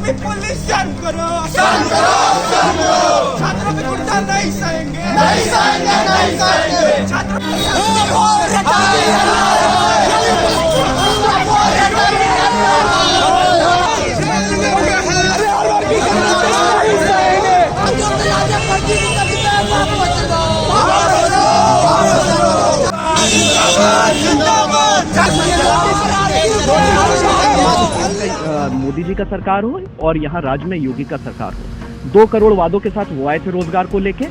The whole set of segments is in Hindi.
की पुलिस शर्म करो, शर्म करो, शर्म करो। छात्रों पे गुंडा नहीं सहेंगे, नहीं सहेंगे, नहीं सहेंगे। छात्रों मोदी जी का सरकार हो और यहाँ राज्य में योगी का सरकार हो, 2 करोड़ वादों के साथ वो आए थे रोजगार को लेके,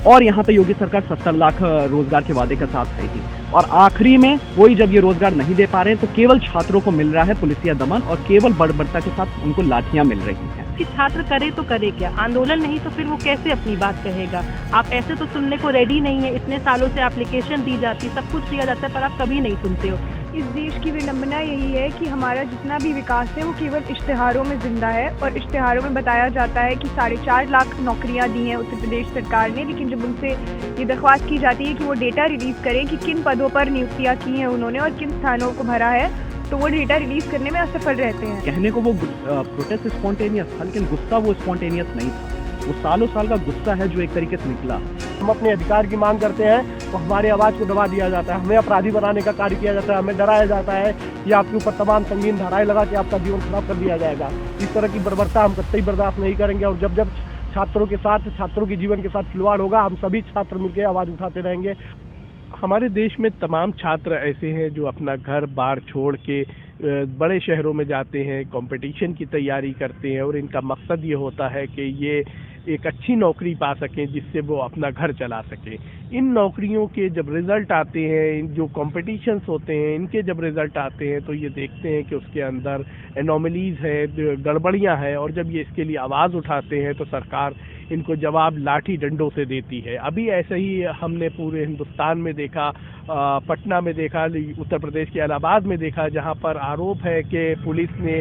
और यहाँ पे योगी सरकार 70 लाख रोजगार के वादे के साथ आई थी, और आखिरी में कोई जब ये रोजगार नहीं दे पा रहे हैं तो केवल छात्रों को मिल रहा है पुलिसिया दमन, और केवल बर्बरता के साथ उनको लाठियां मिल रही हैं। कि छात्र करे तो करे क्या, आंदोलन नहीं तो फिर वो कैसे अपनी बात कहेगा। आप ऐसे तो सुनने को रेडी नहीं है, इतने सालों से एप्लीकेशन दी जाती, सब कुछ दिया जाता है, पर आप कभी नहीं सुनते हो। इस देश की विडंबना यही है कि हमारा जितना भी विकास है वो केवल इश्तिहारों में जिंदा है, और इश्तिहारों में बताया जाता है कि 4.5 लाख नौकरियां दी हैं उत्तर प्रदेश सरकार ने, लेकिन जब उनसे ये दरख्वास्त की जाती है कि वो डेटा रिलीज करें कि किन पदों पर नियुक्तियां की हैं उन्होंने और किन स्थानों को भरा है, तो वो डेटा रिलीज करने में असफल रहते हैं। कहने को वो प्रोटेस्ट स्पॉन्टेनियस था, लेकिन गुस्सा वो स्पॉन्टेनियस नहीं था, वो सालों साल का गुस्सा है जो एक तरीके से निकला। हम अपने अधिकार की मांग करते हैं तो हमारी आवाज़ को दबा दिया जाता है, हमें अपराधी बनाने का कार्य किया जाता है, हमें डराया जाता है कि आपके ऊपर तमाम संगीन धाराएं लगा के आपका जीवन खराब कर दिया जाएगा। इस तरह की बर्बरता हम कतई बर्दाश्त नहीं करेंगे, और जब जब छात्रों के साथ, छात्रों के जीवन के साथ खिलवाड़ होगा, हम सभी छात्र मिलकर आवाज़ उठाते रहेंगे। हमारे देश में तमाम छात्र ऐसे हैं जो अपना घर बार छोड़ के बड़े शहरों में जाते हैं, कंपटीशन की तैयारी करते हैं, और इनका मकसद ये होता है कि ये एक अच्छी नौकरी पा सकें जिससे वो अपना घर चला सकें। इन नौकरियों के जब रिज़ल्ट आते हैं, जो कॉम्पिटिशन्स होते हैं, इनके जब रिज़ल्ट आते हैं तो ये देखते हैं कि उसके अंदर एनोमलीज़ है, गड़बड़ियां हैं, और जब ये इसके लिए आवाज़ उठाते हैं तो सरकार इनको जवाब लाठी डंडों से देती है। अभी ऐसे ही हमने पूरे हिंदुस्तान में देखा, पटना में देखा, उत्तर प्रदेश के इलाहाबाद में देखा, जहां पर आरोप है कि पुलिस ने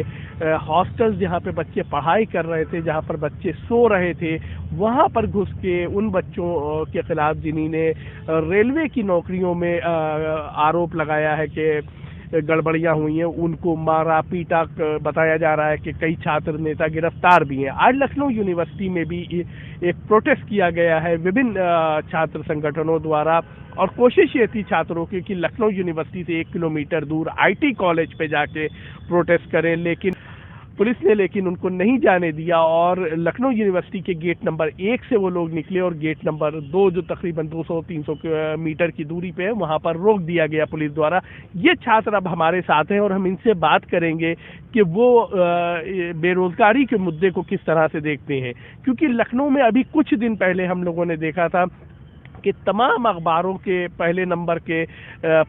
हॉस्टल्स जहां पे बच्चे पढ़ाई कर रहे थे, जहां पर बच्चे सो रहे थे, वहां पर घुस के उन बच्चों के खिलाफ जिन्होंने रेलवे की नौकरियों में आरोप लगाया है कि गड़बड़ियां हुई हैं, उनको मारा पीटा बताया जा रहा है कि कई छात्र नेता गिरफ्तार भी हैं। आज लखनऊ यूनिवर्सिटी में भी एक प्रोटेस्ट किया गया है विभिन्न छात्र संगठनों द्वारा, और कोशिश ये थी छात्रों की कि लखनऊ यूनिवर्सिटी से 1 किलोमीटर दूर आईटी कॉलेज पे जाके प्रोटेस्ट करें, लेकिन पुलिस ने उनको नहीं जाने दिया, और लखनऊ यूनिवर्सिटी के गेट नंबर 1 से वो लोग निकले, और गेट नंबर 2 जो तकरीबन 200-300 मीटर की दूरी पे है वहाँ पर रोक दिया गया पुलिस द्वारा। ये छात्र अब हमारे साथ हैं और हम इनसे बात करेंगे कि वो बेरोजगारी के मुद्दे को किस तरह से देखते हैं, क्योंकि लखनऊ में अभी कुछ दिन पहले हम लोगों ने देखा था कि तमाम अखबारों के पहले नंबर के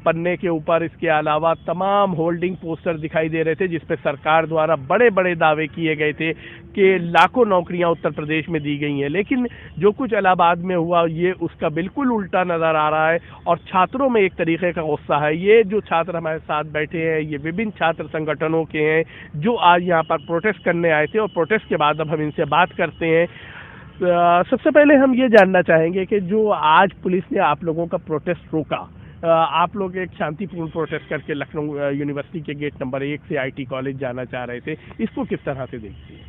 पन्ने के ऊपर इसके अलावा तमाम होल्डिंग पोस्टर दिखाई दे रहे थे जिस पे सरकार द्वारा बड़े बड़े दावे किए गए थे कि लाखों नौकरियां उत्तर प्रदेश में दी गई हैं, लेकिन जो कुछ इलाहाबाद में हुआ ये उसका बिल्कुल उल्टा नज़र आ रहा है, और छात्रों में एक तरीके का गुस्सा है। ये जो छात्र हमारे साथ बैठे हैं ये विभिन्न छात्र संगठनों के हैं जो आज यहाँ पर प्रोटेस्ट करने आए थे, और प्रोटेस्ट के बाद अब हम इनसे बात करते हैं। सबसे पहले हम ये जानना चाहेंगे कि जो आज पुलिस ने आप लोगों का प्रोटेस्ट रोका, आप लोग एक शांतिपूर्ण प्रोटेस्ट करके लखनऊ यूनिवर्सिटी के गेट नंबर 1 से आईटी कॉलेज जाना चाह रहे थे, इसको किस तरह से देखते हैं?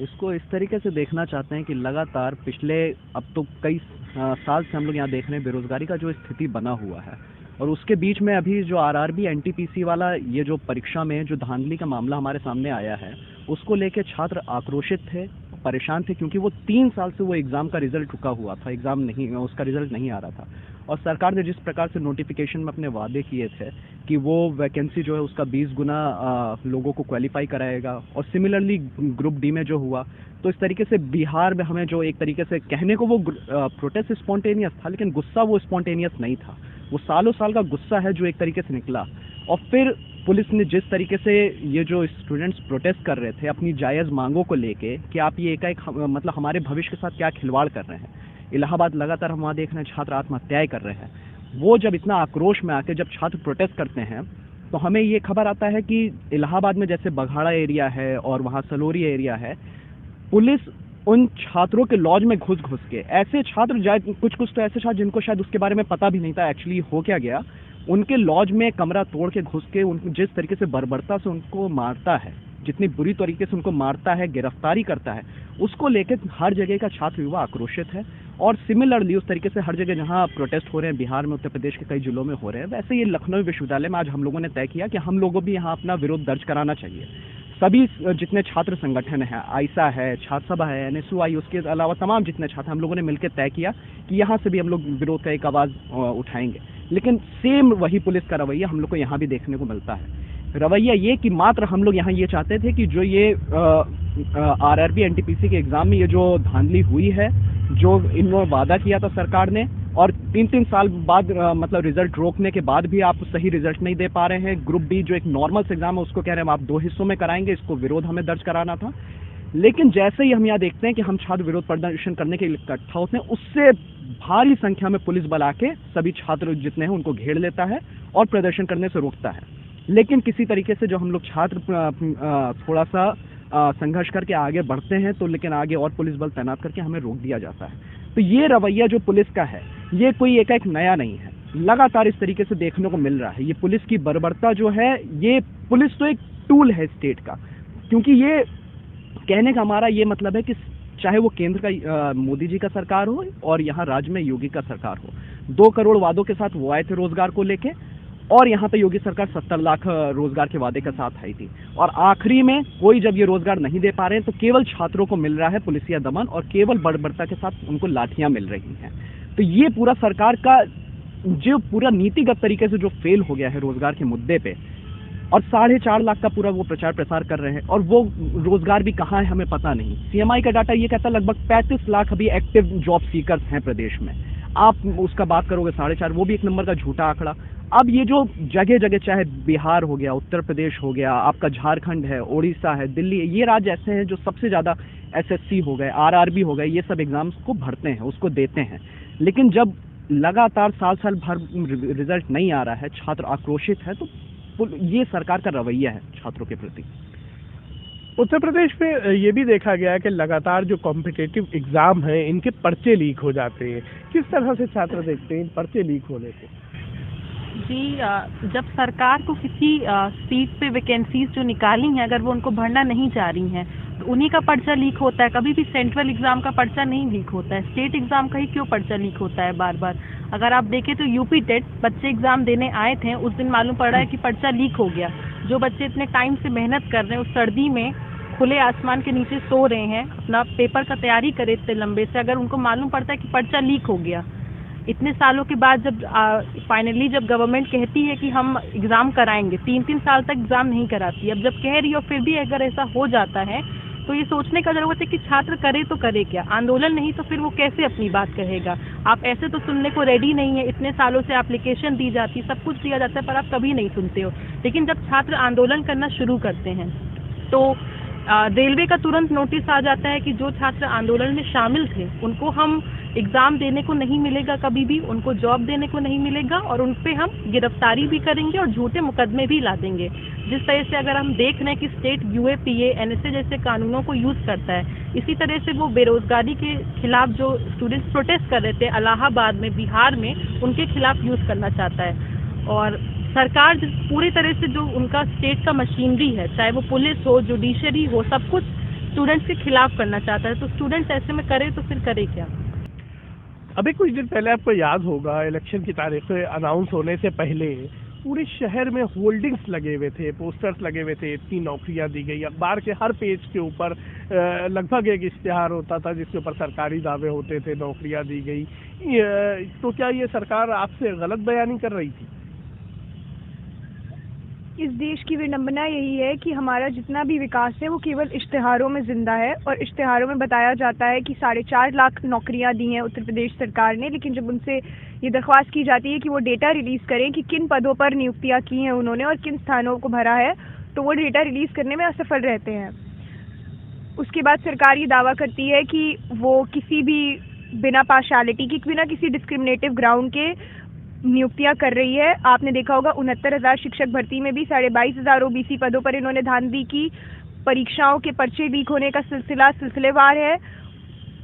इसको इस तरीके से देखना चाहते हैं कि लगातार पिछले अब तो कई साल से हम लोग यहाँ देख रहे हैं बेरोजगारी का जो स्थिति बना हुआ है, और उसके बीच में अभी जो आरआरबी एनटीपीसी वाला ये जो परीक्षा में जो धांधली का मामला हमारे सामने आया है, उसको लेके छात्र आक्रोशित थे, परेशान थे, क्योंकि वो 3 साल से वो एग्ज़ाम का रिजल्ट रुका हुआ था, एग्ज़ाम नहीं, उसका रिजल्ट नहीं आ रहा था, और सरकार ने जिस प्रकार से नोटिफिकेशन में अपने वादे किए थे कि वो वैकेंसी जो है उसका 20 गुना लोगों को क्वालिफाई कराएगा, और सिमिलरली ग्रुप डी में जो हुआ, तो इस तरीके से बिहार में हमें जो एक तरीके से कहने को वो प्रोटेस्ट स्पॉन्टेनियस था, लेकिन गुस्सा वो स्पॉन्टेनियस नहीं था, वो सालों साल का गुस्सा है जो एक तरीके से निकला। और फिर पुलिस ने जिस तरीके से ये जो स्टूडेंट्स प्रोटेस्ट कर रहे थे अपनी जायज़ मांगों को लेके कि आप ये एकाएक मतलब हमारे भविष्य के साथ क्या खिलवाड़ कर रहे हैं, इलाहाबाद लगातार हम वहाँ देख रहे हैं छात्र आत्महत्याएं कर रहे हैं, वो जब इतना आक्रोश में आके जब छात्र प्रोटेस्ट करते हैं तो हमें ये खबर आता है कि इलाहाबाद में जैसे बघाड़ा एरिया है और वहाँ सलोरी एरिया है, पुलिस उन छात्रों के लॉज में घुस के ऐसे छात्र कुछ तो ऐसे छात्र जिनको शायद उसके बारे में पता भी नहीं था एक्चुअली हो क्या गया, उनके लॉज में कमरा तोड़ के घुस के उनको जिस तरीके से बर्बरता से उनको मारता है, जितनी बुरी तरीके से उनको मारता है, गिरफ्तारी करता है, उसको लेकर हर जगह का छात्र युवा आक्रोशित है। और सिमिलरली उस तरीके से हर जगह जहां प्रोटेस्ट हो रहे हैं, बिहार में, उत्तर प्रदेश के कई जिलों में हो रहे हैं, वैसे ये लखनऊ विश्वविद्यालय में आज हम लोगों ने तय किया कि हम लोगों भी यहाँ अपना विरोध दर्ज कराना चाहिए। सभी जितने छात्र संगठन हैं, आइसा है, छात्र सभा है, NSUI, उसके अलावा तमाम जितने छात्र, हम लोगों ने मिलकर तय किया कि यहाँ से भी हम लोग विरोध का एक आवाज़ उठाएंगे। लेकिन सेम वही पुलिस का रवैया हम लोग को यहाँ भी देखने को मिलता है। रवैया ये कि मात्र हम लोग यहाँ ये चाहते थे कि जो ये RRB NTPC के एग्ज़ाम में ये जो धांधली हुई है, जो इन्होंने वादा किया था सरकार ने, और 3-3 साल बाद मतलब रिजल्ट रोकने के बाद भी आप सही रिजल्ट नहीं दे पा रहे हैं। ग्रुप बी जो एक नॉर्मल एग्जाम है उसको कह रहे हैं आप 2 हिस्सों में कराएंगे, इसको विरोध हमें दर्ज कराना था। लेकिन जैसे ही हम यहाँ देखते हैं कि हम छात्र विरोध प्रदर्शन करने के लिए इकट्ठा होते हैं, उससे भारी संख्या में पुलिस बल आके सभी छात्र जितने हैं उनको घेर लेता है और प्रदर्शन करने से रोकता है। लेकिन किसी तरीके से जो हम लोग छात्र थोड़ा सा संघर्ष करके आगे बढ़ते हैं, तो लेकिन आगे और पुलिस बल तैनात करके हमें रोक दिया जाता है। तो ये रवैया जो पुलिस का है, ये कोई एक नया नहीं है, लगातार इस तरीके से देखने को मिल रहा है। ये पुलिस की बर्बरता जो है, ये पुलिस तो एक टूल है स्टेट का, क्योंकि ये कहने का हमारा ये मतलब है कि चाहे वो केंद्र का मोदी जी का सरकार हो और यहाँ राज्य में योगी का सरकार हो, 2 करोड़ वादों के साथ वो आए थे रोजगार को लेके, और यहाँ पे योगी सरकार 70 लाख रोजगार के वादे के साथ आई थी, और आखिरी में कोई जब ये रोजगार नहीं दे पा रहे हैं तो केवल छात्रों को मिल रहा है पुलिसिया दमन, और केवल बर्बरता के साथ उनको लाठियां मिल रही हैं। तो ये पूरा सरकार का जो पूरा नीतिगत तरीके से जो फेल हो गया है रोजगार के मुद्दे पे, और 4.5 लाख का पूरा वो प्रचार प्रसार कर रहे हैं, और वो रोजगार भी कहाँ है हमें पता नहीं। CMI का डाटा ये कहता है लगभग 35 लाख अभी एक्टिव जॉब सीकर्स हैं प्रदेश में। आप उसका बात करोगे 4.5, वो भी एक नंबर का झूठा आंकड़ा। अब ये जो जगह जगह, चाहे बिहार हो गया, उत्तर प्रदेश हो गया, आपका झारखंड है, उड़ीसा है, दिल्ली है, ये राज्य ऐसे हैं जो सबसे ज़्यादा SSC हो गए, RRB हो गए, ये सब एग्जाम्स को भरते हैं, उसको देते हैं। लेकिन जब लगातार साल भर रिजल्ट नहीं आ रहा है, छात्र आक्रोशित है, तो ये सरकार का रवैया है छात्रों के प्रति। उत्तर प्रदेश में ये भी देखा गया है कि लगातार जो कॉम्पिटिटिव एग्ज़ाम हैं, इनके पर्चे लीक हो जाते हैं। किस तरह से छात्र देखते हैं इन पर्चे लीक होने को? जी, जब सरकार को किसी सीट पे वैकेंसीज जो निकाली हैं, अगर वो उनको भरना नहीं चाह रही हैं, तो उन्हीं का पर्चा लीक होता है। कभी भी सेंट्रल एग्जाम का पर्चा नहीं लीक होता है, स्टेट एग्जाम का ही क्यों पर्चा लीक होता है बार बार। अगर आप देखें तो UP टेट बच्चे एग्जाम देने आए थे, उस दिन मालूम पड़ रहा है कि पर्चा लीक हो गया। जो बच्चे इतने टाइम से मेहनत कर रहे हैं, उस सर्दी में खुले आसमान के नीचे सो रहे हैं, अपना पेपर का तैयारी करे इतने लंबे से, अगर उनको मालूम पड़ता है कि पर्चा लीक हो गया, इतने सालों के बाद जब फाइनली जब गवर्नमेंट कहती है कि हम एग्ज़ाम कराएंगे, 3-3 साल तक एग्ज़ाम नहीं कराती, अब जब कह रही हो फिर भी अगर ऐसा हो जाता है, तो ये सोचने का ज़रूरत है कि छात्र करे तो करे क्या। आंदोलन नहीं तो फिर वो कैसे अपनी बात कहेगा। आप ऐसे तो सुनने को रेडी नहीं है, इतने सालों से एप्लीकेशन दी जाती, सब कुछ दिया जाता है, पर आप कभी नहीं सुनते हो। लेकिन जब छात्र आंदोलन करना शुरू करते हैं तो रेलवे का तुरंत नोटिस आ जाता है कि जो छात्र आंदोलन में शामिल थे उनको हम एग्ज़ाम देने को नहीं मिलेगा, कभी भी उनको जॉब देने को नहीं मिलेगा, और उन पे हम गिरफ्तारी भी करेंगे और झूठे मुकदमे भी ला देंगे। जिस तरह से अगर हम देख रहे हैं कि स्टेट UAPA NSA जैसे कानूनों को यूज़ करता है, इसी तरह से वो बेरोजगारी के खिलाफ जो स्टूडेंट्स प्रोटेस्ट कर रहे थे इलाहाबाद में, बिहार में, उनके खिलाफ यूज़ करना चाहता है। और सरकार पूरी तरह से जो उनका स्टेट का मशीनरी है, चाहे वो पुलिस हो, जुडिशरी हो, सब कुछ स्टूडेंट्स के खिलाफ करना चाहता है। तो स्टूडेंट्स ऐसे में करे तो फिर करे क्या। अभी कुछ दिन पहले आपको याद होगा, इलेक्शन की तारीखें अनाउंस होने से पहले पूरे शहर में होल्डिंग्स लगे हुए थे, पोस्टर्स लगे हुए थे, इतनी नौकरियां दी गई। अखबार के हर पेज के ऊपर लगभग एक इश्तिहार होता था जिसके ऊपर सरकारी दावे होते थे, नौकरियां दी गई। तो क्या ये सरकार आपसे गलत बयानी कर रही थी? इस देश की विडंबना यही है कि हमारा जितना भी विकास है वो केवल इश्तिहारों में जिंदा है, और इश्तिहारों में बताया जाता है कि 4.5 लाख नौकरियां दी हैं उत्तर प्रदेश सरकार ने। लेकिन जब उनसे ये दरख्वास्त की जाती है कि वो डेटा रिलीज़ करें कि किन पदों पर नियुक्तियां की हैं उन्होंने और किन स्थानों को भरा है, तो वो डेटा रिलीज़ करने में असफल रहते हैं। उसके बाद सरकार ये दावा करती है कि वो किसी भी बिना पार्शियलिटी की, बिना किसी डिस्क्रिमिनेटिव ग्राउंड के नियुक्तियां कर रही है। आपने देखा होगा 69,000 शिक्षक भर्ती में भी 22,500 OBC पदों पर इन्होंने धांधली की। परीक्षाओं के पर्चे लीक होने का सिलसिला सिलसिलेवार है।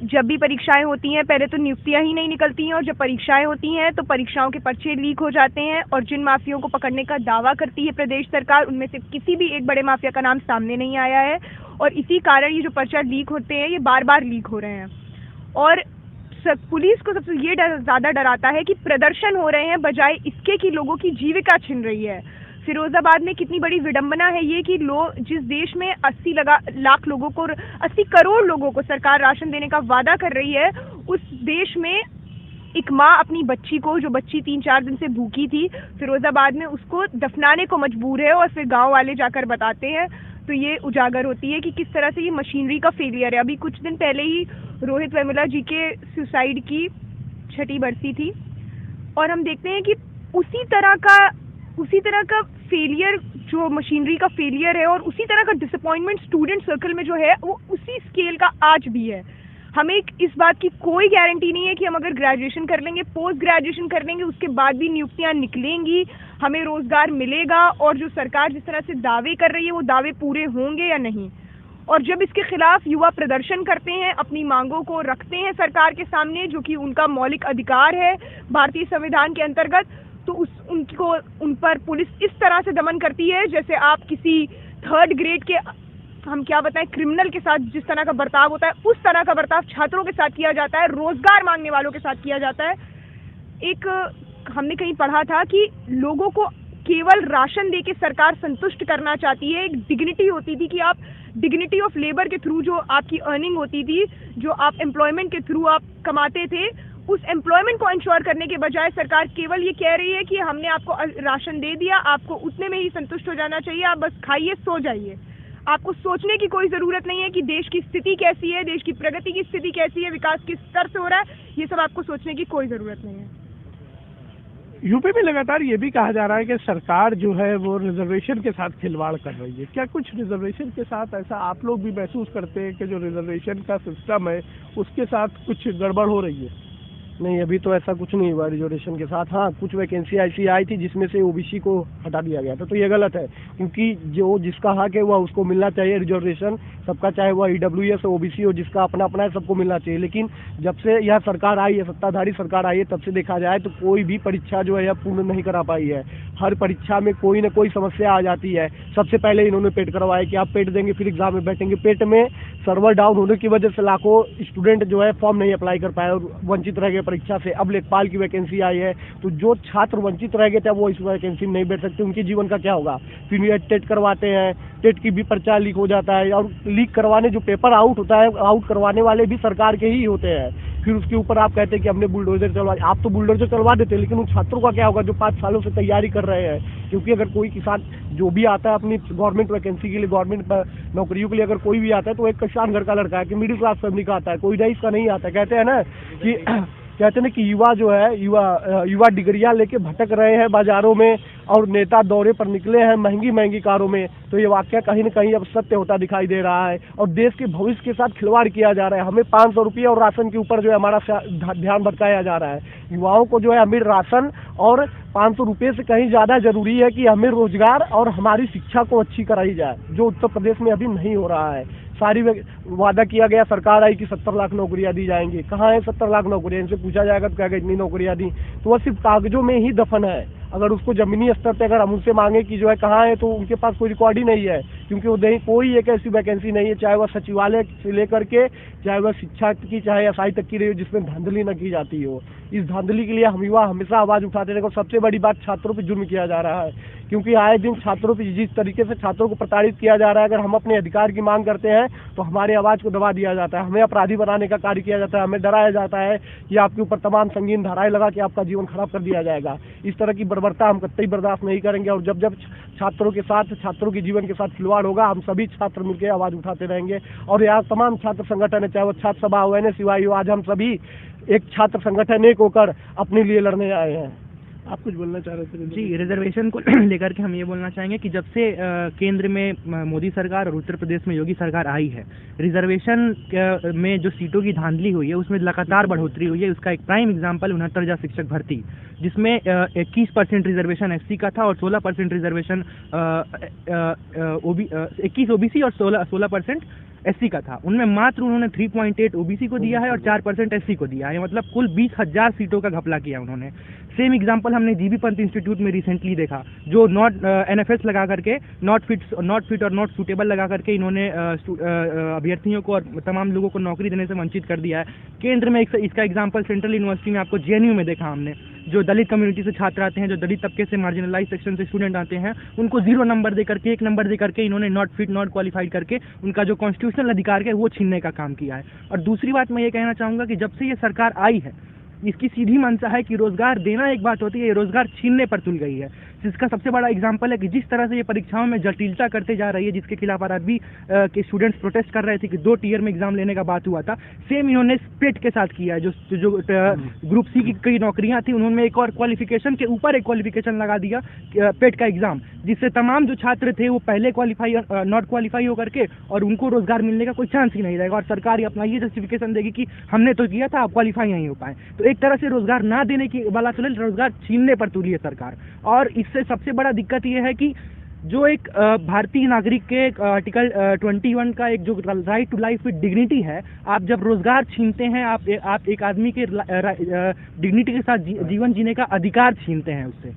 जब भी परीक्षाएं होती हैं पहले तो नियुक्तियां ही नहीं निकलती हैं, और जब परीक्षाएं होती हैं तो परीक्षाओं के पर्चे लीक हो जाते हैं, और जिन माफियाओं को पकड़ने का दावा करती है प्रदेश सरकार उनमें से किसी भी एक बड़े माफिया का नाम सामने नहीं आया है, और इसी कारण ये जो पर्चा लीक होते हैं ये बार बार लीक हो रहे हैं। और पुलिस को सबसे ये ज़्यादा डराता है कि प्रदर्शन हो रहे हैं बजाय इसके कि लोगों की जीविका छिन रही है। फिरोजाबाद में कितनी बड़ी विडंबना है ये कि जिस देश में 80 लाख लोगों को, 80 करोड़ लोगों को सरकार राशन देने का वादा कर रही है, उस देश में एक माँ अपनी बच्ची को, जो बच्ची 3-4 दिन से भूखी थी फिरोजाबाद में, उसको दफनाने को मजबूर है, और फिर गांव वाले जाकर बताते हैं तो ये उजागर होती है कि किस तरह से ये मशीनरी का फेलियर है। अभी कुछ दिन पहले ही रोहित वेमुला जी के सुसाइड की 6ठी बरसी थी, और हम देखते हैं कि उसी तरह का फेलियर, जो मशीनरी का फेलियर है, और उसी तरह का डिसअपॉइंटमेंट स्टूडेंट सर्कल में जो है वो उसी स्केल का आज भी है। हमें इस बात की कोई गारंटी नहीं है कि हम अगर ग्रेजुएशन कर लेंगे, पोस्ट ग्रेजुएशन कर लेंगे, उसके बाद भी नियुक्तियां निकलेंगी, हमें रोजगार मिलेगा, और जो सरकार जिस तरह से दावे कर रही है वो दावे पूरे होंगे या नहीं। और जब इसके खिलाफ युवा प्रदर्शन करते हैं, अपनी मांगों को रखते हैं सरकार के सामने, जो कि उनका मौलिक अधिकार है भारतीय संविधान के अंतर्गत, तो उन पर पुलिस इस तरह से दमन करती है जैसे आप किसी 3rd ग्रेड के, हम क्या बताएं, क्रिमिनल के साथ जिस तरह का बर्ताव होता है उस तरह का बर्ताव छात्रों के साथ किया जाता है, रोजगार मांगने वालों के साथ किया जाता है। एक हमने कहीं पढ़ा था कि लोगों को केवल राशन देके सरकार संतुष्ट करना चाहती है। एक डिग्निटी होती थी कि आप डिग्निटी ऑफ लेबर के थ्रू जो आपकी अर्निंग होती थी, जो आप एम्प्लॉयमेंट के थ्रू आप कमाते थे, उस एम्प्लॉयमेंट को इंश्योर करने के बजाय सरकार केवल ये कह रही है कि हमने आपको राशन दे दिया, आपको उतने में ही संतुष्ट हो जाना चाहिए, आप बस खाइए सो जाइए। आपको सोचने की कोई ज़रूरत नहीं है कि देश की स्थिति कैसी है, देश की प्रगति की स्थिति कैसी है, विकास किस स्तर से हो रहा है, ये सब आपको सोचने की कोई ज़रूरत नहीं है। यूपी में लगातार ये भी कहा जा रहा है कि सरकार जो है वो रिजर्वेशन के साथ खिलवाड़ कर रही है। क्या कुछ रिजर्वेशन के साथ ऐसा आप लोग भी महसूस करते हैं कि जो रिजर्वेशन का सिस्टम है उसके साथ कुछ गड़बड़ हो रही है? नहीं, अभी तो ऐसा कुछ नहीं हुआ रिजर्वेशन के साथ। हाँ, कुछ वैकेंसी ऐसी आई थी जिसमें से ओबीसी को हटा दिया गया था, तो ये गलत है, क्योंकि जो जिसका हक है वह उसको मिलना चाहिए रिजर्वेशन सबका, चाहे वह ईडब्ल्यूएस ओबीसी हो, जिसका अपना अपना है सबको मिलना चाहिए। लेकिन जब से यह सरकार आई है, सत्ताधारी सरकार आई है, तब से देखा जाए तो कोई भी परीक्षा जो है यह पूर्ण नहीं करा पाई है। हर परीक्षा में कोई न कोई समस्या आ जाती है। सबसे पहले इन्होंने पेट करवाया कि आप पेट देंगे फिर एग्जाम में बैठेंगे। पेट में सर्वर डाउन होने की वजह से लाखों स्टूडेंट जो है फॉर्म नहीं अप्लाई कर पाए और वंचित रह गए परीक्षा से। अब लेखपाल की वैकेंसी आई है, तो जो छात्र वंचित रह गए थे वो इस वैकेंसी में नहीं बैठ सकते, उनके जीवन का क्या होगा। फिर ये टेट करवाते हैं, टेट की भी पर्चा लीक हो जाता है, और लीक करवाने जो पेपर आउट होता है, आउट करवाने वाले भी सरकार के ही होते हैं। फिर उसके ऊपर आप कहते हैं कि हमने बुलडोजर चलवा, आप तो बुलडोजर चलवा देते, लेकिन उन छात्रों का क्या होगा जो 5 सालों से तैयारी कर रहे हैं। क्योंकि अगर कोई किसान जो भी आता है अपनी गवर्नमेंट वैकेंसी के लिए, गवर्नमेंट नौकरियों के लिए अगर कोई भी आता है तो एक किसान घर का लड़का है कि मिडिल क्लास फैमिली का आता है, कोई रईस का नहीं आता। कहते हैं ना कि युवा जो है युवा डिग्रियां लेके भटक रहे हैं बाजारों में और नेता दौरे पर निकले हैं महंगी महंगी कारों में। तो ये वाकया कहीं न कहीं अब सत्य होता दिखाई दे रहा है और देश के भविष्य के साथ खिलवाड़ किया जा रहा है। हमें 500 रुपये और राशन के ऊपर जो है हमारा ध्यान भटकाया जा रहा है। युवाओं को जो है हमें राशन और 500 रुपये से कहीं ज़्यादा जरूरी है कि हमें रोजगार और हमारी शिक्षा को अच्छी कराई जाए, जो उत्तर प्रदेश में अभी नहीं हो रहा है। सारी वादा किया गया, सरकार आई कि 70 लाख नौकरियां दी जाएंगी। कहाँ है 70 लाख नौकरियां? इनसे पूछा जाएगा तो क्या इतनी नौकरियां दी, तो वह सिर्फ कागजों में ही दफन है। अगर उसको जमीनी स्तर पे अगर हम उनसे मांगे कि जो है कहाँ है, तो उनके पास कोई रिकॉर्ड ही नहीं है, क्योंकि वो नहीं, कोई एक ऐसी वैकेंसी नहीं है, चाहे वह सचिवालय से लेकर के, चाहे वह शिक्षा की, चाहे एसआई तक की रही हो, जिसमें धांधली न की जाती हो। इस धांधली के लिए हम युवा हमेशा आवाज उठाते रहे। सबसे बड़ी बात, छात्रों पर जुर्म किया जा रहा है, क्योंकि आए दिन छात्रों पर जिस तरीके से छात्रों को प्रताड़ित किया जा रहा है। अगर हम अपने अधिकार की मांग करते हैं तो हमारे आवाज को दबा दिया जाता है, हमें अपराधी बनाने का कार्य किया जाता है, हमें डराया जाता है कि आपके ऊपर तमाम संगीन धाराएं लगा के आपका जीवन खराब कर दिया जाएगा। इस तरह की बर्बरता हम कतई बर्दाश्त नहीं करेंगे और जब जब छात्रों के साथ, छात्रों के जीवन के साथ खिलवाड़ होगा, हम सभी छात्र मिलकर आवाज उठाते रहेंगे। और यहाँ तमाम छात्र संगठन है, चाहे वो छात्र सभा हो, NSUI हो, आज हम सभी एक छात्र संगठन एक होकर अपने लिए लड़ने आए हैं। आप कुछ बोलना चाह रहे थे? जी, रिजर्वेशन को लेकर के हम ये बोलना चाहेंगे कि जब से केंद्र में मोदी सरकार और उत्तर प्रदेश में योगी सरकार आई है, रिजर्वेशन में जो सीटों की धांधली हुई है उसमें लगातार बढ़ोतरी हुई है। उसका एक प्राइम एग्जांपल 69,000 शिक्षक भर्ती, जिसमें 21% रिजर्वेशन एससी का था और 16% रिजर्वेशन 21 ओबीसी और 16% एससी का था। उनमें मात्र उन्होंने 3.8 ओबीसी को दिया है और 4% एससी को दिया है, मतलब कुल 20,000 सीटों का घपला किया उन्होंने। सेम एग्जांपल हमने जीबी पंत इंस्टीट्यूट में रिसेंटली देखा, जो नॉट एनएफएस लगा करके नॉट फिट और नॉट सूटेबल लगा करके इन्होंने अभ्यर्थियों को और तमाम लोगों को नौकरी देने से वंचित कर दिया है। केंद्र में इसका एग्जांपल सेंट्रल यूनिवर्सिटी में आपको जेएनयू में देखा हमने, जो दलित कम्युनिटी से छात्र आते हैं, जो दलित तबके से मार्जिनलाइज सेक्शन से स्टूडेंट आते हैं, उनको 0 नंबर दे करके 1 नंबर दे करके इन्होंने नॉट फिट नॉट क्वालिफाइड करके उनका जो कॉन्स्टिट्यूशनल अधिकार है वो छीनने का काम किया है। और दूसरी बात मैं ये कहना चाहूँगा कि जब से ये सरकार आई है, इसकी सीधी मंशा है कि रोजगार देना एक बात होती है, ये रोजगार छीनने पर तुल गई है। जिसका सबसे बड़ा एग्जांपल है कि जिस तरह से ये परीक्षाओं में जटिलता करते जा रही है, जिसके खिलाफ आरआरबी के स्टूडेंट्स प्रोटेस्ट कर रहे थे कि 2 टियर में एग्जाम लेने का बात हुआ था, सेम इन्होंने पेट के साथ किया है। जो ग्रुप सी की कई नौकरियां थी, उन्होंने एक और क्वालिफिकेशन के ऊपर एक क्वालिफिकेशन लगा दिया, पेट का एग्जाम, जिससे तमाम जो छात्र थे वो पहले क्वालिफाई नॉट क्वालिफाई होकर के और उनको रोजगार मिलने का कोई चांस ही नहीं रहेगा, और सरकार अपना ये जस्टिफिकेशन देगी कि हमने तो किया था, आप क्वालिफाई नहीं हो पाए। तो एक तरह से रोजगार ना देने की वाला चले, रोजगार छीनने पर तुली है सरकार। और इससे सबसे बड़ा दिक्कत ये है कि जो एक भारतीय नागरिक के आर्टिकल 21 का एक जो right to life with dignity है, आप जब रोजगार छीनते हैं, आप एक आदमी के डिग्निटी के साथ जीवन जीने का अधिकार छीनते हैं उससे।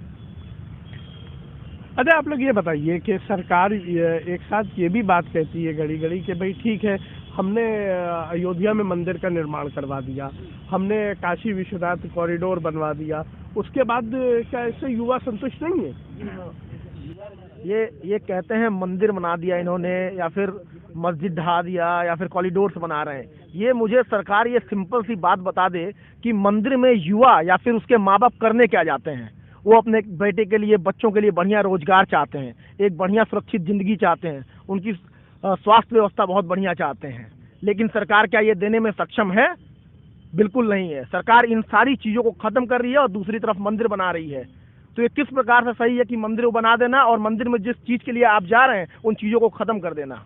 अच्छा, आप लोग ये बताइए कि सरकार एक साथ ये भी बात कहती है घड़ी घड़ी कि भाई ठीक है, हमने अयोध्या में मंदिर का निर्माण करवा दिया, हमने काशी विश्वनाथ कॉरिडोर बनवा दिया, उसके बाद क्या इससे युवा संतुष्ट नहीं है? ये कहते हैं मंदिर बना दिया इन्होंने, या फिर मस्जिद ढा दिया, या फिर कॉरिडोर्स बना रहे हैं। ये मुझे सरकार ये सिंपल सी बात बता दे कि मंदिर में युवा या फिर उसके माँ बाप करने क्या जाते हैं। वो अपने बेटे के लिए, बच्चों के लिए बढ़िया रोजगार चाहते हैं, एक बढ़िया सुरक्षित जिंदगी चाहते हैं, उनकी स्वास्थ्य व्यवस्था बहुत बढ़िया चाहते हैं। लेकिन सरकार क्या ये देने में सक्षम है? बिल्कुल नहीं है। सरकार इन सारी चीज़ों को खत्म कर रही है और दूसरी तरफ मंदिर बना रही है। तो ये किस प्रकार से सही है कि मंदिर को बना देना और मंदिर में जिस चीज़ के लिए आप जा रहे हैं उन चीज़ों को खत्म कर देना?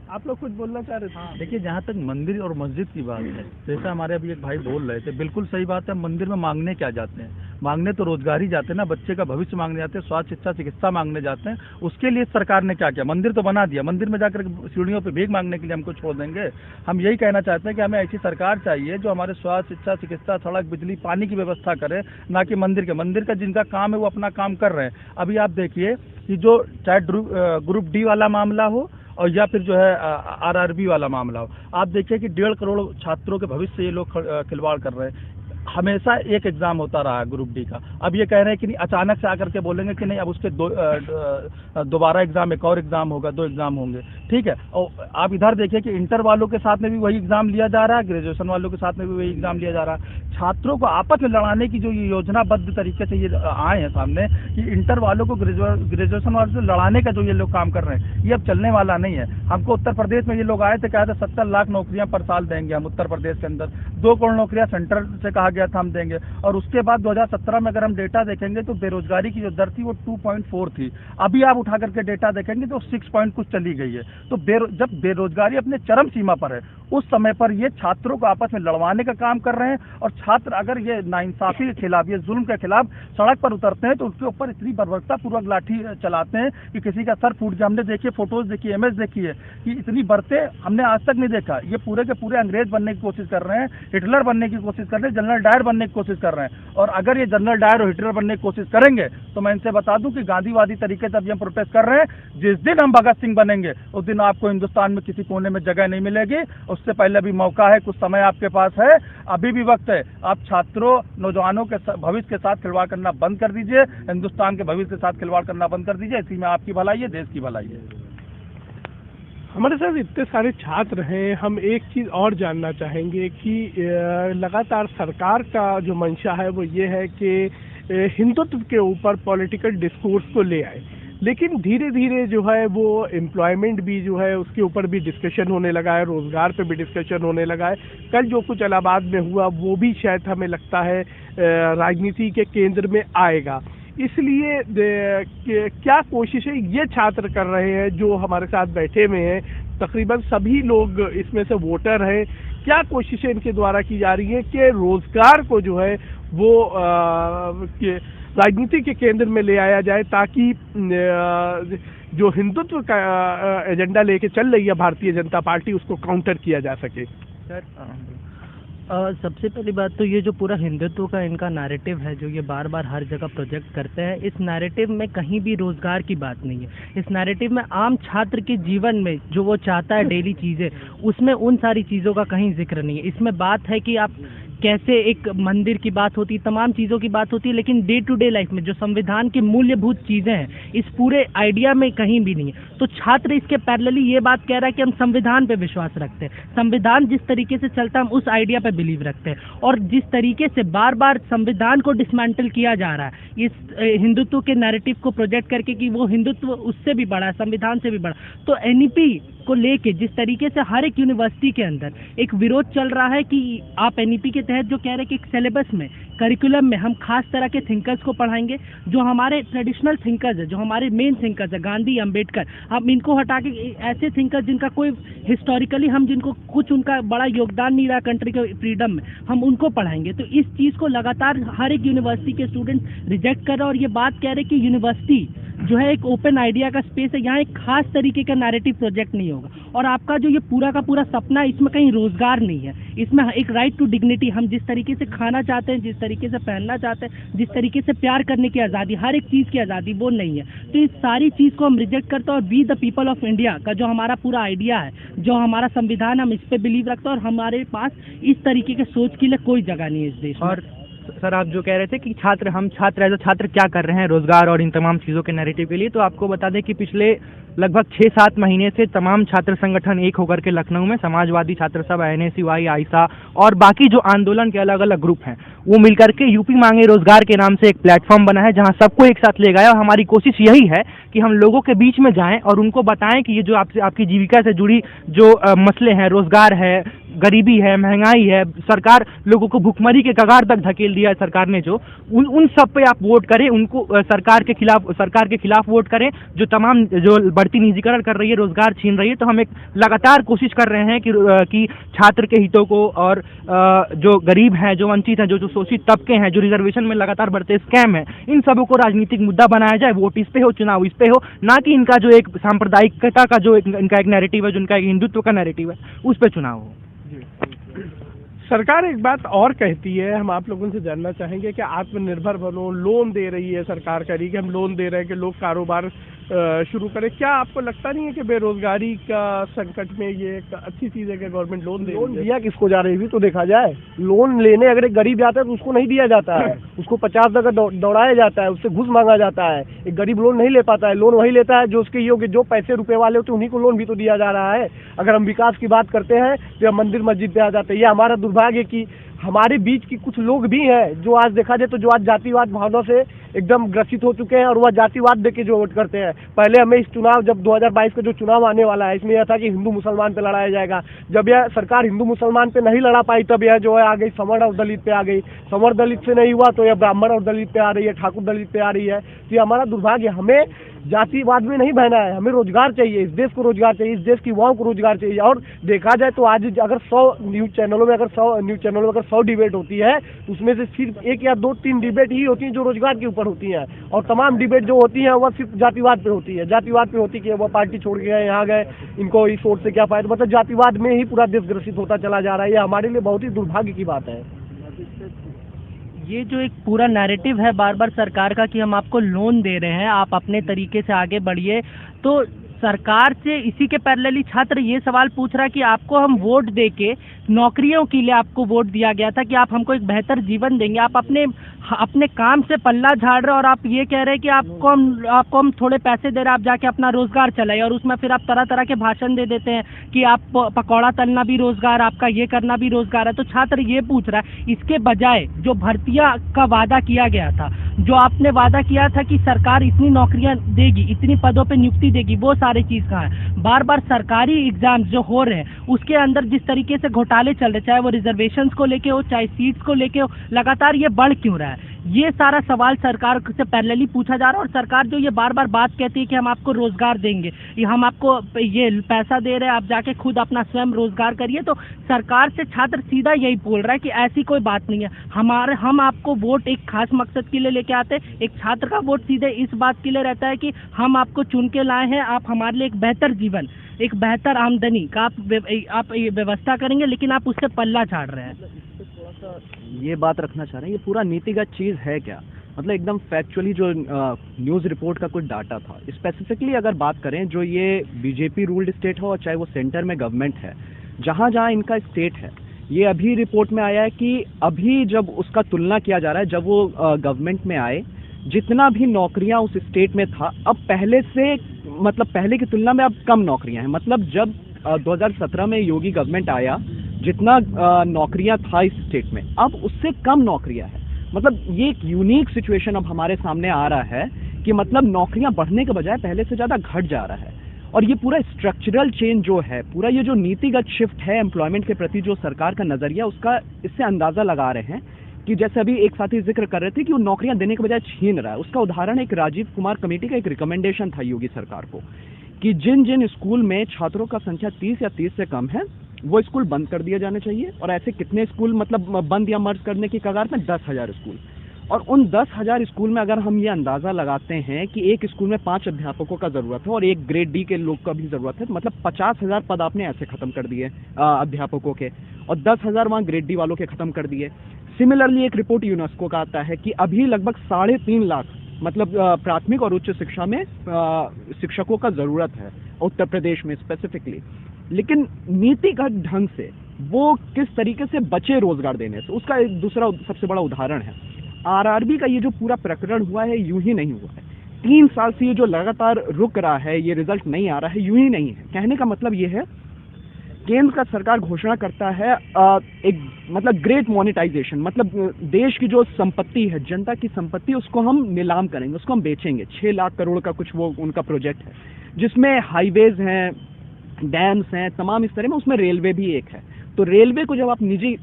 आप लोग कुछ बोलना चाह रहे थे? देखिए, जहाँ तक मंदिर और मस्जिद की बात है, जैसा हमारे अभी एक भाई बोल रहे थे, बिल्कुल सही बात है। मंदिर में मांगने क्या जाते हैं? मांगने तो रोजगार ही जाते हैं ना, बच्चे का भविष्य मांगने जाते हैं, स्वास्थ्य शिक्षा चिकित्सा मांगने जाते हैं। उसके लिए सरकार ने क्या किया? मंदिर तो बना दिया, मंदिर में जाकर सीढ़ियों पे भीख मांगने के लिए हमको छोड़ देंगे? हम यही कहना चाहते हैं कि हमें ऐसी सरकार चाहिए जो हमारे स्वास्थ्य शिक्षा चिकित्सा सड़क बिजली पानी की व्यवस्था करे, ना कि मंदिर का जिनका काम है वो अपना काम कर रहे हैं। अभी आप देखिए कि जो चाहे ग्रुप डी वाला मामला हो और या फिर जो है आरआरबी वाला मामला हो, आप देखिए कि 1.5 करोड़ छात्रों के भविष्य से ये लोग खिलवाड़ कर रहे हैं। हमेशा एक एग्जाम होता रहा है ग्रुप डी का, अब ये कह रहे हैं कि नहीं, अचानक से आकर के बोलेंगे कि नहीं अब उसके दोबारा एग्जाम, एक और एग्जाम होगा, 2 एग्जाम होंगे, ठीक है। और आप इधर देखिए कि इंटर वालों के साथ में भी वही एग्जाम लिया जा रहा है, ग्रेजुएशन वालों के साथ में भी वही एग्जाम लिया जा रहा है। छात्रों को आपस में लड़ाने की जो ये योजनाबद्ध तरीके से ये आए हैं सामने कि इंटर वालों को ग्रेजुएशन वालों से लड़ाने का जो ये लोग काम कर रहे हैं, ये अब चलने वाला नहीं है। हमको उत्तर प्रदेश में ये लोग आए थे, कहा था 70 लाख नौकरियां पर साल देंगे हम उत्तर प्रदेश के अंदर, 2 करोड़ नौकरियां सेंटर से कहा गया था हम देंगे। और उसके बाद 2017 में अगर हम डेटा देखेंगे तो बेरोजगारी की जो दर थी वो 2.4 थी, अभी आप उठा करके डेटा देखेंगे तो 6 पॉइंट कुछ चली गई है। तो जब बेरोजगारी अपने चरम सीमा पर है, उस समय पर ये छात्रों को आपस में लड़वाने का काम कर रहे हैं। और छात्र अगर ये नाइंसाफी के खिलाफ, ये जुल्म के खिलाफ सड़क पर उतरते हैं तो उसके ऊपर इतनी बर्बरता पूर्वक लाठी चलाते हैं कि किसी का सर फूट गया। हमने देखिए, फोटोज देखी, इमेज देखी है कि इतनी बरतें हमने आज तक नहीं देखा। ये पूरे के पूरे अंग्रेज बनने की कोशिश कर रहे हैं, हिटलर बनने की कोशिश कर रहे हैं, जनरल डायर बनने की कोशिश कर रहे हैं। और अगर ये जनरल डायर और हिटलर बनने की कोशिश करेंगे तो मैं इनसे बता दूं कि गांधीवादी तरीके से अभी हम प्रोटेस्ट कर रहे हैं, जिस दिन हम भगत सिंह बनेंगे उस दिन आपको हिंदुस्तान में किसी कोने में जगह नहीं मिलेगी। उससे पहले अभी मौका है, कुछ समय आपके पास है, अभी भी वक्त है। आप छात्रों, नौजवानों के भविष्य के साथ खिलवाड़ करना बंद कर दीजिए, हिंदुस्तान के भविष्य के साथ खिलवाड़ करना बंद कर दीजिए। इसी में आपकी भलाई है, देश की भलाई है। हमारे साथ इतने सारे छात्र हैं, हम एक चीज़ और जानना चाहेंगे कि लगातार सरकार का जो मंशा है वो ये है कि हिंदुत्व के ऊपर पॉलिटिकल डिस्कोर्स को ले आए, लेकिन धीरे धीरे जो है वो एम्प्लॉयमेंट भी जो है उसके ऊपर भी डिस्कशन होने लगा है, रोजगार पे भी डिस्कशन होने लगा है। कल जो कुछ इलाहाबाद में हुआ वो भी शायद हमें लगता है राजनीति के केंद्र में आएगा। इसलिए क्या कोशिशें ये छात्र कर रहे हैं जो हमारे साथ बैठे हुए हैं, तकरीबन सभी लोग इसमें से वोटर हैं, क्या कोशिशें इनके द्वारा की जा रही हैं कि रोजगार को जो है वो राजनीति के केंद्र में ले आया जाए, ताकि जो हिंदुत्व का एजेंडा लेके चल रही है भारतीय जनता पार्टी, उसको काउंटर किया जा सके। सर सबसे पहली बात तो ये जो पूरा हिंदुत्व का इनका नैरेटिव है, जो ये बार बार हर जगह प्रोजेक्ट करते हैं, इस नैरेटिव में कहीं भी रोजगार की बात नहीं है। इस नैरेटिव में आम छात्र के जीवन में जो वो चाहता है डेली चीज़ें, उसमें उन सारी चीज़ों का कहीं जिक्र नहीं है। इसमें बात है कि आप कैसे, एक मंदिर की बात होती है, तमाम चीज़ों की बात होती है, लेकिन डे टू डे लाइफ में जो संविधान की मूल्यभूत चीज़ें हैं, इस पूरे आइडिया में कहीं भी नहीं है। तो छात्र इसके पैरेलली ये बात कह रहा है कि हम संविधान पे विश्वास रखते हैं, संविधान जिस तरीके से चलता है हम उस आइडिया पे बिलीव रखते हैं, और जिस तरीके से बार बार संविधान को डिसमेंटल किया जा रहा है इस हिंदुत्व के नैरेटिव को प्रोजेक्ट करके कि वो हिंदुत्व उससे भी बड़ा है, संविधान से भी बड़ा। तो एनईपी को लेके जिस तरीके से हर एक यूनिवर्सिटी के अंदर एक विरोध चल रहा है कि आप एनईपी के तहत जो कह रहे हैं कि एक सिलेबस में, करिकुलम में हम खास तरह के थिंकर्स को पढ़ाएंगे, जो हमारे ट्रेडिशनल थिंकर्स है, जो हमारे मेन थिंकर्स है, गांधी, अंबेडकर, हम इनको हटा के ऐसे थिंकर्स जिनका कोई हिस्टोरिकली हम जिनको कुछ उनका बड़ा योगदान नहीं रहा कंट्री के फ्रीडम में, हम उनको पढ़ाएंगे। तो इस चीज़ को लगातार हर एक यूनिवर्सिटी के स्टूडेंट रिजेक्ट कर रहे हैं, और ये बात कह रहे हैं कि यूनिवर्सिटी जो है एक ओपन आइडिया का स्पेस है, यहाँ एक खास तरीके का नैरेटिव प्रोजेक्ट नहीं होगा। और आपका जो ये पूरा का पूरा सपना है, इसमें कहीं रोजगार नहीं है, इसमें एक राइट टू डिग्निटी, हम जिस तरीके से खाना चाहते हैं, जिस तरीके से पहनना चाहते हैं, जिस तरीके से प्यार करने की आज़ादी, हर एक चीज़ की आज़ादी, वो नहीं है। तो इस सारी चीज़ को हम रिजेक्ट करते हैं, और we the people of India का जो हमारा पूरा आइडिया है, जो हमारा संविधान, हम इस पर बिलीव रखते हैं, और हमारे पास इस तरीके के सोच के लिए कोई जगह नहीं है इस देश में। और सर आप जो कह रहे थे कि हम छात्र एज अ छात्र क्या कर रहे हैं रोजगार और इन तमाम चीज़ों के नैरेटिव के लिए, तो आपको बता दें कि पिछले लगभग 6-7 महीने से तमाम छात्र संगठन एक होकर के लखनऊ में, समाजवादी छात्र सभा, NSUI, आइसा और बाकी जो आंदोलन के अलग अलग ग्रुप हैं, वो मिलकर के यूपी मांगे रोजगार के नाम से एक प्लेटफॉर्म बना है, जहां सबको एक साथ ले गया। और हमारी कोशिश यही है कि हम लोगों के बीच में जाएं और उनको बताएं कि ये जो आपकी जीविका से जुड़ी जो मसले हैं, रोजगार है, गरीबी है, महंगाई है, सरकार लोगों को भुखमरी के कगार तक धकेल दिया है सरकार ने, जो उन सब पे आप वोट करें, उनको सरकार के खिलाफ वोट करें, जो तमाम जो बढ़ती निजीकरण कर रही है, रोजगार छीन रही है। तो हम एक लगातार कोशिश कर रहे हैं कि छात्र के हितों को, और जो गरीब हैं, जो वंचित हैं, जो शोषित तबके हैं, जो रिजर्वेशन में लगातार बढ़ते स्कैम है, इन सबों को राजनीतिक मुद्दा बनाया जाए। वोट इस पे हो, चुनाव इस पे हो, ना कि इनका जो एक सांप्रदायिकता का जो इनका एक नैरेटिव है, जो इनका एक हिंदुत्व का नैरेटिव है, उस पे चुनाव हो। सरकार एक बात और कहती है, हम आप लोगों से जानना चाहेंगे कि आत्मनिर्भर बनो, लोन दे रही है सरकार, करी कि हम लोन दे रहे हैं कि लोग कारोबार शुरू करें। क्या आपको लगता नहीं है कि बेरोजगारी का संकट में ये एक अच्छी चीज़ है कि गवर्नमेंट लोन दे रही है? लोन दिया किसको जा रही है भी तो देखा जाए। लोन लेने अगर एक गरीब जाता है तो उसको नहीं दिया जाता है, उसको 50 जगह दौड़ाया जाता है, उससे घूस मांगा जाता है। एक गरीब लोन नहीं ले पाता है, लोन वही लेता है जो उसके योग्य, जो पैसे रुपए वाले होते हैं उन्हीं को लोन भी तो दिया जा रहा है। अगर हम विकास की बात करते हैं तो मंदिर मस्जिद पे आ जाते हैं। ये हमारा दुर्भाग्य कि हमारे बीच की कुछ लोग भी हैं जो आज देखा जाए तो जो आज जातिवाद भावना से एकदम ग्रसित हो चुके हैं, और वह जातिवाद देके जो वोट करते हैं। पहले हमें इस चुनाव, जब 2022 का जो चुनाव आने वाला है, इसमें यह था कि हिंदू मुसलमान पे लड़ाया जाएगा। जब यह सरकार हिंदू मुसलमान पे नहीं लड़ा पाई, तब यह जो है आ गई सवर्ण और दलित पे आ गई। सवर्ण दलित से नहीं हुआ तो यह ब्राह्मण और दलित पे आ रही है, ठाकुर दलित पे आ रही है। तो ये हमारा दुर्भाग्य। हमें जातिवाद में नहीं बहना है, हमें रोजगार चाहिए, इस देश को रोजगार चाहिए, इस देश की युवाओं को रोजगार चाहिए। और देखा जाए तो आज अगर 100 न्यूज़ चैनलों में अगर 100 डिबेट होती है तो उसमें से सिर्फ 1 या 2-3 डिबेट ही होती हैं जो रोजगार के ऊपर होती हैं, और तमाम डिबेट जो होती हैं वह सिर्फ जातिवाद पे होती है। जातिवाद पे होती है कि वह पार्टी छोड़ के गए, यहाँ गए, इनको इस वोट से क्या फायदा। मतलब जातिवाद में ही पूरा देश ग्रसित होता चला जा रहा है। ये हमारे लिए बहुत ही दुर्भाग्य की बात है। ये जो एक पूरा नैरेटिव है बार बार सरकार का कि हम आपको लोन दे रहे हैं, आप अपने तरीके से आगे बढ़िए, तो सरकार से इसी के पैरेलली छात्र ये सवाल पूछ रहा है कि आपको हम वोट दे के, नौकरियों के लिए आपको वोट दिया गया था कि आप हमको एक बेहतर जीवन देंगे, आप अपने काम से पल्ला झाड़ रहे, और आप ये कह रहे हैं कि आपको हम थोड़े पैसे दे रहे हैं, आप जाके अपना रोजगार चलाइए, और उसमें फिर आप तरह तरह के भाषण दे देते हैं कि आप पकौड़ा तलना भी रोजगार, आपका ये करना भी रोजगार है। तो छात्र ये पूछ रहा है, इसके बजाय जो भर्तियां का वादा किया गया था, जो आपने वादा किया था कि सरकार इतनी नौकरियां देगी, इतनी पदों पे नियुक्ति देगी, वो सारी चीज कहाँ है? बार बार सरकारी एग्जाम्स जो हो रहे हैं उसके अंदर जिस तरीके से घोटाले चल रहे, चाहे वो रिजर्वेशंस को लेके हो, चाहे सीट्स को लेके हो, लगातार ये बढ़ क्यों रहा है? ये सारा सवाल सरकार से पैरेलली पूछा जा रहा है। और सरकार जो ये बार बार बात कहती है कि हम आपको रोजगार देंगे, ये हम आपको ये पैसा दे रहे हैं, आप जाके खुद अपना स्वयं रोजगार करिए, तो सरकार से छात्र सीधा यही बोल रहा है कि ऐसी कोई बात नहीं है। हम आपको वोट एक खास मकसद के लिए लेके आते हैं। एक छात्र का वोट सीधे इस बात के लिए रहता है कि हम आपको चुन के लाए हैं, आप हमारे लिए एक बेहतर जीवन, एक बेहतर आमदनी का आप ये व्यवस्था करेंगे, लेकिन आप उससे पल्ला झाड़ रहे हैं। ये बात रखना चाह रहे हैं, ये पूरा नीतिगत चीज़ है क्या? मतलब एकदम फैक्चुअली जो न्यूज़ रिपोर्ट का कुछ डाटा था, स्पेसिफिकली अगर बात करें, जो ये बीजेपी रूल्ड स्टेट हो और चाहे वो सेंटर में गवर्नमेंट है, जहाँ जहाँ इनका स्टेट है, ये अभी रिपोर्ट में आया है कि अभी जब उसका तुलना किया जा रहा है, जब वो गवर्नमेंट में आए, जितना भी नौकरियां उस स्टेट में था, अब पहले से मतलब पहले की तुलना में अब कम नौकरियां हैं। मतलब जब 2017 में योगी गवर्नमेंट आया, जितना नौकरियां था इस स्टेट में, अब उससे कम नौकरियां हैं। मतलब ये एक यूनिक सिचुएशन अब हमारे सामने आ रहा है कि मतलब नौकरियां बढ़ने के बजाय पहले से ज़्यादा घट जा रहा है। और ये पूरा स्ट्रक्चरल चेंज जो है, पूरा ये जो नीतिगत शिफ्ट है एम्प्लॉयमेंट के प्रति जो सरकार का नज़रिया, उसका इससे अंदाज़ा लगा रहे हैं कि जैसे अभी एक साथी जिक्र कर रहे थे कि वो नौकरियां देने के बजाय छीन रहा है। उसका उदाहरण एक राजीव कुमार कमेटी का एक रिकमेंडेशन था योगी सरकार को कि जिन जिन स्कूल में छात्रों का संख्या 30 या 30 से कम है, वो स्कूल बंद कर दिए जाने चाहिए। और ऐसे कितने स्कूल मतलब बंद या मर्ज करने की कगार में? 10,000 स्कूल। और उन 10,000 स्कूल में अगर हम ये अंदाज़ा लगाते हैं कि एक स्कूल में 5 अध्यापकों का ज़रूरत है और एक ग्रेड डी के लोग का भी ज़रूरत है, तो मतलब 50,000 पद आपने ऐसे ख़त्म कर दिए अध्यापकों के, और 10,000 वहाँ ग्रेड डी वालों के ख़त्म कर दिए। सिमिलरली एक रिपोर्ट यूनेस्को का आता है कि अभी लगभग 3.5 लाख मतलब प्राथमिक और उच्च शिक्षा में शिक्षकों का ज़रूरत है उत्तर प्रदेश में स्पेसिफिकली। लेकिन नीतिगत ढंग से वो किस तरीके से बचे रोजगार देने से, उसका एक दूसरा सबसे बड़ा उदाहरण है आरआरबी का। ये जो पूरा प्रकरण हुआ है, यूं ही नहीं हुआ है। 3 साल से ये जो लगातार रुक रहा है, ये रिजल्ट नहीं आ रहा है, यूं ही नहीं है। कहने का मतलब ये है, केंद्र का सरकार घोषणा करता है एक मतलब ग्रेट मोनेटाइजेशन, मतलब देश की जो संपत्ति है, जनता की संपत्ति, उसको हम नीलाम करेंगे, उसको हम बेचेंगे। 6 लाख करोड़ का कुछ वो उनका प्रोजेक्ट है, जिसमें हाईवेज हैं, डैम्स हैं, तमाम इस तरह में, उसमें रेलवे भी एक है। तो रेलवे को जब आप निजी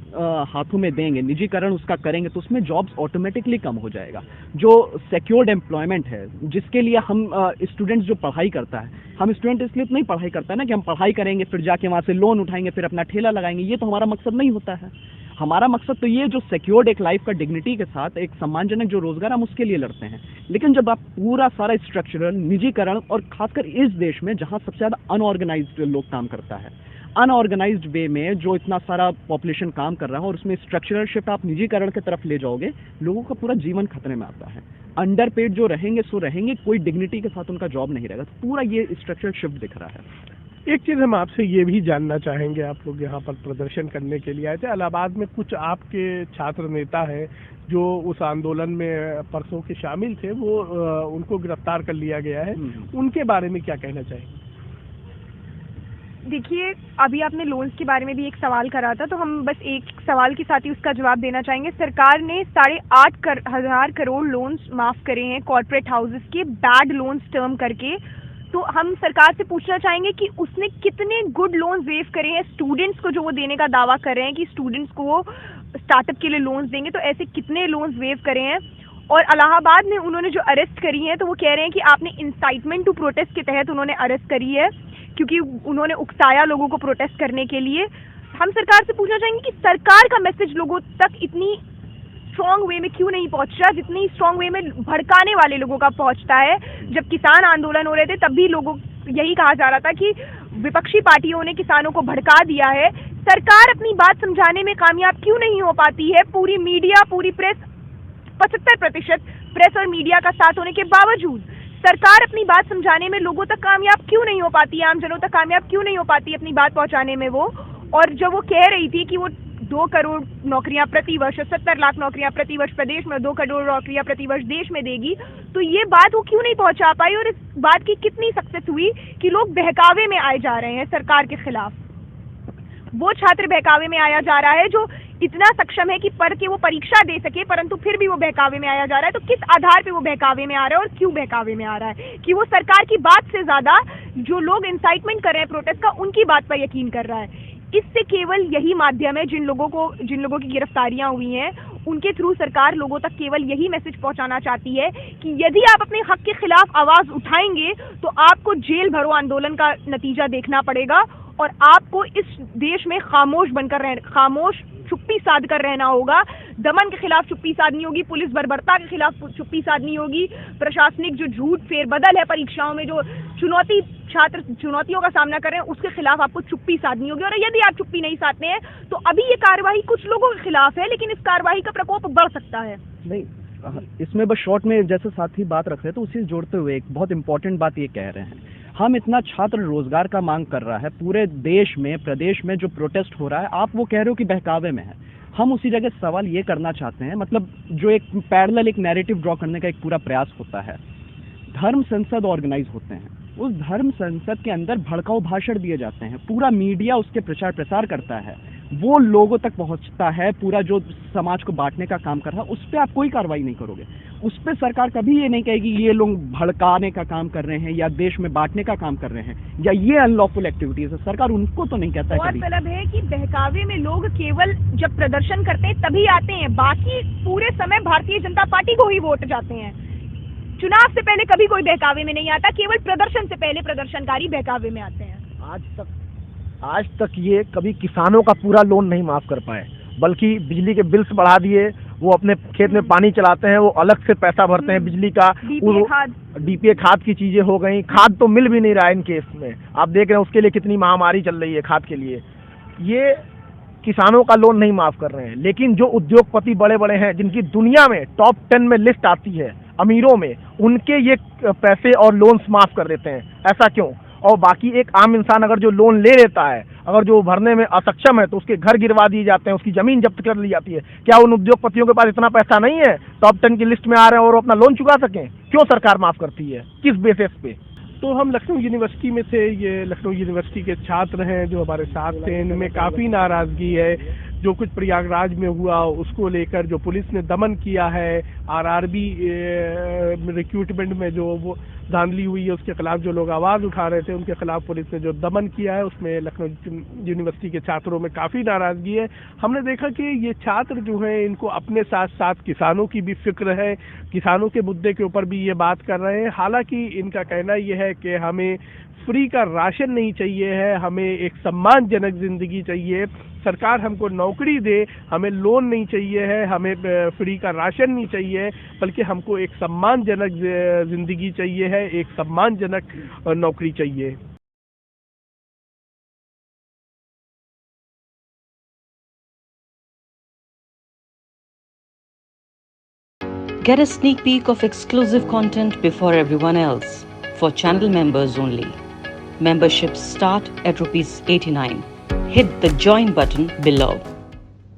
हाथों में देंगे, निजीकरण उसका करेंगे, तो उसमें जॉब्स ऑटोमेटिकली कम हो जाएगा। जो सिक्योर्ड एम्प्लॉयमेंट है, जिसके लिए हम स्टूडेंट्स जो पढ़ाई करता है, हम स्टूडेंट इसलिए तो नहीं पढ़ाई करता है ना कि हम पढ़ाई करेंगे फिर जाके वहाँ से लोन उठाएंगे फिर अपना ठेला लगाएंगे, ये तो हमारा मकसद नहीं होता है। हमारा मकसद तो ये जो सिक्योर्ड एक लाइफ का डिग्निटी के साथ एक सम्मानजनक जो रोजगार, हम उसके लिए लड़ते हैं। लेकिन जब आप पूरा सारा स्ट्रक्चरल निजीकरण, और खासकर इस देश में जहाँ सबसे ज़्यादा अनऑर्गेनाइज्ड लोग काम करता है, अनऑर्गेनाइज्ड वे में जो इतना सारा पॉपुलेशन काम कर रहा है, और उसमें स्ट्रक्चरल शिफ्ट आप निजीकरण की तरफ ले जाओगे, लोगों का पूरा जीवन खतरे में आता है। अंडरपेड जो रहेंगे सो रहेंगे, कोई डिग्निटी के साथ उनका जॉब नहीं रहेगा। तो पूरा ये स्ट्रक्चरल शिफ्ट दिख रहा है। एक चीज़ हम आपसे ये भी जानना चाहेंगे, आप लोग यहाँ पर प्रदर्शन करने के लिए आए थे, इलाहाबाद में कुछ आपके छात्र नेता हैं जो उस आंदोलन में परसों के शामिल थे, वो उनको गिरफ्तार कर लिया गया है, उनके बारे में क्या कहना चाहेंगे? देखिए, अभी आपने लोन्स के बारे में भी एक सवाल करा था, तो हम बस एक सवाल के साथ ही उसका जवाब देना चाहेंगे। सरकार ने 8,500 करोड़ लोन्स माफ करे हैं कॉर्पोरेट हाउसेस के, बैड लोन्स टर्म करके। तो हम सरकार से पूछना चाहेंगे कि उसने कितने गुड लोन्स वेव करे हैं स्टूडेंट्स को, जो वो देने का दावा कर रहे हैं कि स्टूडेंट्स को वो स्टार्टअप के लिए लोन्स देंगे, तो ऐसे कितने लोन्स वेव करे हैं। और इलाहाबाद में उन्होंने जो अरेस्ट करी है, तो वो कह रहे हैं कि आपने इंसाइटमेंट टू प्रोटेस्ट के तहत उन्होंने अरेस्ट करी है, क्योंकि उन्होंने उकसाया लोगों को प्रोटेस्ट करने के लिए। हम सरकार से पूछना चाहेंगे कि सरकार का मैसेज लोगों तक इतनी स्ट्रॉन्ग वे में क्यों नहीं पहुंच रहा, जितनी स्ट्रॉन्ग वे में भड़काने वाले लोगों का पहुंचता है। जब किसान आंदोलन हो रहे थे, तब भी लोगों यही कहा जा रहा था कि विपक्षी पार्टियों ने किसानों को भड़का दिया है। सरकार अपनी बात समझाने में कामयाब क्यों नहीं हो पाती है? पूरी मीडिया, पूरी प्रेस, 75% प्रेस और मीडिया का साथ होने के बावजूद सरकार अपनी बात समझाने में लोगों तक कामयाब क्यों नहीं हो पाती है, आम जनों तक कामयाब क्यों नहीं हो पाती है अपनी बात पहुंचाने में वो। और जब वो कह रही थी कि वो 2 करोड़ नौकरियां प्रति वर्ष, 70 लाख नौकरियां प्रति वर्ष प्रदेश में, 2 करोड़ नौकरियां प्रति वर्ष देश में देगी, तो ये बात वो क्यों नहीं पहुंचा पाई? और इस बात की कितनी सक्सेस हुई कि लोग बहकावे में आए जा रहे हैं सरकार के खिलाफ। वो छात्र बहकावे में आया जा रहा है जो इतना सक्षम है कि पढ़ के वो परीक्षा दे सके, परंतु फिर भी वो बहकावे में आया जा रहा है। तो किस आधार पे वो बहकावे में आ रहा है और क्यों बहकावे में आ रहा है? कि वो सरकार की बात से ज्यादा जो लोग इंसाइटमेंट कर रहे हैं प्रोटेस्ट का, उनकी बात पर यकीन कर रहा है। इससे केवल यही माध्यम है, जिन लोगों की गिरफ्तारियां हुई हैं उनके थ्रू सरकार लोगों तक केवल यही मैसेज पहुंचाना चाहती है कि यदि आप अपने हक के खिलाफ आवाज उठाएंगे तो आपको जेल भरो आंदोलन का नतीजा देखना पड़ेगा और आपको इस देश में खामोश चुप्पी साध कर रहना होगा। दमन के खिलाफ चुप्पी साधनी होगी, पुलिस बर्बरता के खिलाफ चुप्पी साधनी होगी, प्रशासनिक जो झूठ फेरबदल है परीक्षाओं में, जो छात्र चुनौतियों का सामना कर रहे हैं, उसके खिलाफ आपको चुप्पी साधनी होगी। और यदि आप चुप्पी नहीं साधते हैं तो अभी ये कार्रवाई कुछ लोगों के खिलाफ है, लेकिन इस कार्रवाई का प्रकोप बढ़ सकता है। नहीं, इसमें बस शॉर्ट में जैसे साथी बात रख रहे हैं तो उसी से जोड़ते हुए एक बहुत इंपॉर्टेंट बात ये कह रहे हैं, हम इतना छात्र रोजगार का मांग कर रहा है पूरे देश में, प्रदेश में जो प्रोटेस्ट हो रहा है, आप वो कह रहे हो कि बहकावे में है। हम उसी जगह सवाल ये करना चाहते हैं, मतलब जो एक पैरेलल एक नैरेटिव ड्रॉ करने का एक पूरा प्रयास होता है। धर्म संसद ऑर्गेनाइज होते हैं, उस धर्म संसद के अंदर भड़काऊ भाषण दिए जाते हैं, पूरा मीडिया उसके प्रचार प्रसार करता है, वो लोगों तक पहुंचता है, पूरा जो समाज को बांटने का काम कर रहा है, उस पर आप कोई कार्रवाई नहीं करोगे। उस पर सरकार कभी ये नहीं कहेगी ये लोग भड़काने का काम कर रहे हैं या देश में बांटने का काम कर रहे हैं या ये अनलॉफुल एक्टिविटीज है, सरकार उनको तो नहीं कहता है कभी। मतलब है कि बहकावे में लोग केवल जब प्रदर्शन करते हैं तभी आते हैं, बाकी पूरे समय भारतीय जनता पार्टी को ही वोट जाते हैं। चुनाव से पहले कभी कोई बहकावे में नहीं आता, केवल प्रदर्शन से पहले प्रदर्शनकारी बहकावे में आते हैं। आज तक ये कभी किसानों का पूरा लोन नहीं माफ कर पाए, बल्कि बिजली के बिल्स बढ़ा दिए, वो अपने खेत में पानी चलाते हैं, वो अलग से पैसा भरते हैं बिजली का, डीपीए खाद की चीजें हो गई, खाद तो मिल भी नहीं रहा है इन केस में, आप देख रहे हैं उसके लिए कितनी महामारी चल रही है खाद के लिए। ये किसानों का लोन नहीं माफ कर रहे हैं, लेकिन जो उद्योगपति बड़े बड़े हैं जिनकी दुनिया में टॉप 10 में लिस्ट आती है अमीरों में, उनके ये पैसे और लोन्स माफ कर देते हैं। ऐसा क्यों? और बाकी एक आम इंसान अगर जो लोन ले लेता है, अगर जो भरने में असक्षम है, तो उसके घर गिरवा दिए जाते हैं, उसकी जमीन जब्त कर ली जाती है। क्या उन उद्योगपतियों के पास इतना पैसा नहीं है टॉप 10 की लिस्ट में आ रहे हैं और अपना लोन चुका सकें? क्यों सरकार माफ करती है, किस बेसिस पे? तो हम लखनऊ यूनिवर्सिटी में से, ये लखनऊ यूनिवर्सिटी के छात्र हैं जो हमारे साथ थे, इनमें काफ़ी नाराज़गी है जो कुछ प्रयागराज में हुआ उसको लेकर, जो पुलिस ने दमन किया है, आरआरबी रिक्रूटमेंट में जो वो धांधली हुई है उसके खिलाफ जो लोग आवाज़ उठा रहे थे उनके खिलाफ पुलिस ने जो दमन किया है, उसमें लखनऊ यूनिवर्सिटी के छात्रों में काफ़ी नाराज़गी है। हमने देखा कि ये छात्र जो हैं इनको अपने साथ साथ किसानों की भी फिक्र है, किसानों के मुद्दे के ऊपर भी ये बात कर रहे हैं। हालांकि इनका कहना ये है कि हमें फ्री का राशन नहीं चाहिए है, हमें एक सम्मानजनक ज़िंदगी चाहिए, सरकार हमको नौकरी दे, हमें लोन नहीं चाहिए है, हमें फ्री का राशन नहीं चाहिए, बल्कि हमको एक सम्मानजनक ज़िंदगी चाहिए है, एक सम्मानजनक नौकरी चाहिए। Get a sneak peek of exclusive content before everyone else. For channel members only. Memberships start at ₹89. Hit the join button below.